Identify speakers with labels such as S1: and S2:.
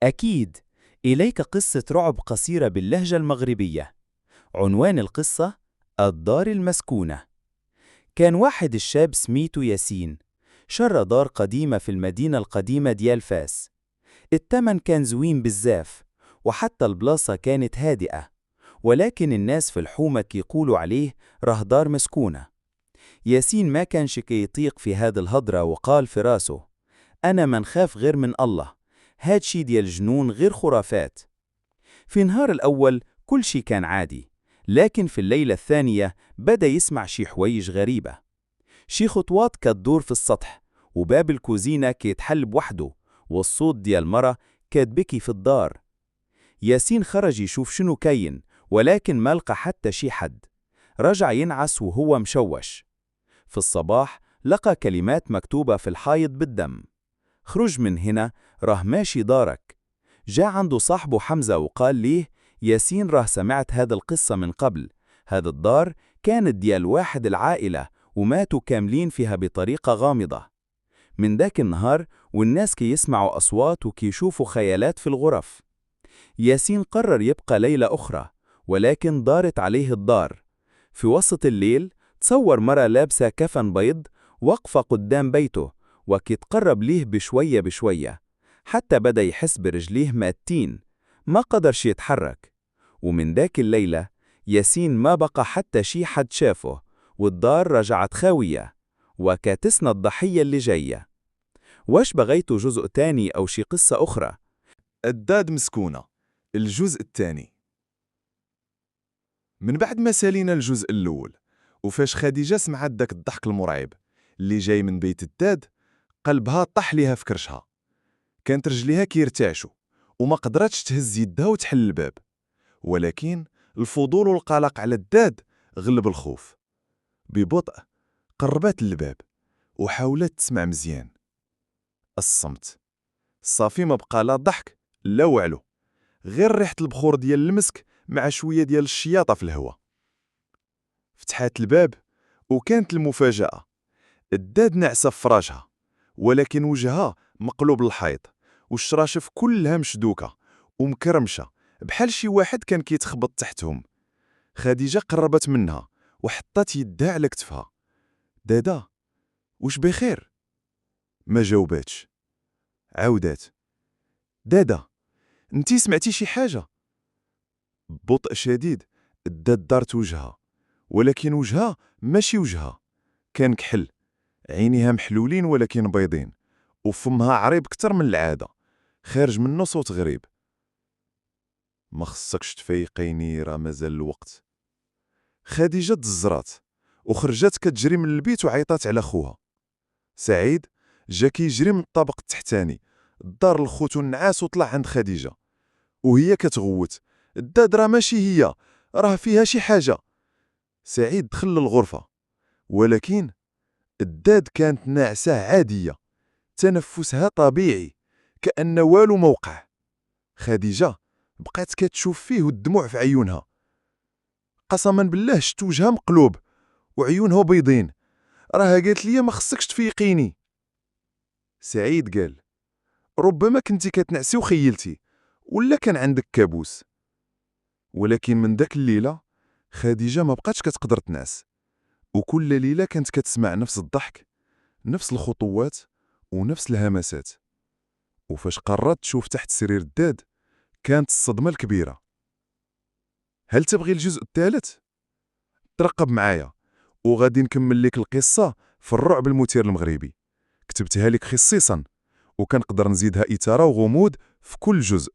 S1: أكيد. إليك قصة رعب قصيرة باللهجة المغربية. عنوان القصة: الدار المسكونة. كان واحد الشاب سميته ياسين، شرى دار قديمة في المدينة القديمة ديال فاس. التمن كان زوين بزاف، وحتى البلاصة كانت هادئة، ولكن الناس في الحومة كيقولوا عليه راه دار مسكونة. ياسين ما كانش كيطيق في هاد الهضرة، وقال في راسه: أنا ما نخاف غير من الله، هادشي ديال الجنون غير خرافات. في النهار الأول كل شي كان عادي، لكن في الليلة الثانية بدأ يسمع شي حوايج غريبة. شي خطوات كتدور في السطح، وباب الكوزينة كيتحل بوحده، والصوت ديال مرة كتبكي في الدار. ياسين خرج يشوف شنو كاين، ولكن ما لقى حتى شي حد. رجع ينعس وهو مشوش. في الصباح لقى كلمات مكتوبة في الحائط بالدم: خرج من هنا، راه ماشي دارك. جاء عنده صاحبه حمزة وقال ليه: ياسين راه سمعت هذا القصة من قبل، هذا الدار كانت ديال واحد العائلة وماتوا كاملين فيها بطريقة غامضة. من ذاك النهار والناس كي يسمعوا أصوات وكيشوفوا خيالات في الغرف. ياسين قرر يبقى ليلة أخرى، ولكن دارت عليه الدار. في وسط الليل تصور مرة لابسة كفن بيض واقفة قدام بيته، وكيتقرب ليه بشوية بشوية، حتى بدأ يحس برجليه ماتين، ما قدرش يتحرك. ومن ذاك الليلة ياسين ما بقى حتى شي حد شافه، والدار رجعت خاوية، وكاتسنا الضحية اللي جاية. واش بغيتوا جزء تاني أو شي قصة أخرى؟
S2: الداد مسكونة، الجزء الثاني. من بعد ما سالينا الجزء الأول، وفاش خديجة سمعت داك الضحك المرعب اللي جاي من بيت الداد، قلبها طاح ليها في كرشها. كانت رجليها كيرتعشوا، وما قدرتش تهز يدها وتحل الباب. ولكن الفضول والقلق على الداد غلب الخوف. ببطء قربت الباب وحاولت تسمع مزيان. الصمت صافي، ما بقى لا ضحك لا وعلو، غير ريحة البخور ديال المسك مع شوية ديال الشياطة في الهواء. فتحات الباب وكانت المفاجأة: الداد ناعسة في فراشها، ولكن وجهها مقلوب للحيط، والشراشف كلها مشدوكة ومكرمشة بحال شي واحد كان كيتخبط تحتهم. خديجة قربت منها وحطت يدها على كتفها. دادا، وش بخير؟ ما جاوباتش. عاودات: دادا، انتي سمعتي شي حاجة؟ ببطء شديد الداد دارت وجهها، ولكن وجهها ماشي وجهها، كان كحل، عينيها محلولين ولكن بيضين، وفمها عريض كتر من العادة، خارج منه صوت غريب: ما خصكش تفيقيني، راه مازال الوقت. خديجة تزرات وخرجت كتجري من البيت وعيطات على خوها. سعيد جا كيجري من الطابق التحتاني الدار لخوتو النعاس وطلع عند خديجة وهي كتغوت: الداد راه ماشي هي، راه فيها شي حاجة. سعيد دخل للغرفة، ولكن الداد كانت ناعسة عادية، تنفسها طبيعي كأن والو موقع. خديجة بقات كتشوف فيه والدموع في عيونها. قسما بالله شت وجهها مقلوب وعيونها بيضين. راها قالت لي ما خصكش تفيقيني. سعيد قال: ربما كنتي كتنعسي وخيلتي، ولا كان عندك كابوس. ولكن من داك الليلة خديجة ما بقاتش كتقدر تنعس، وكل ليلة كانت كتسمع نفس الضحك، نفس الخطوات، ونفس الهمسات. وفاش قررت تشوف تحت سرير الداد كانت الصدمة الكبيرة. هل تبغي الجزء الثالث؟ ترقب معايا وغادي نكمل لك القصة في الرعب المثير المغربي. كتبتها لك خصيصا، وكنقدر نزيدها إثارة وغموض في كل جزء.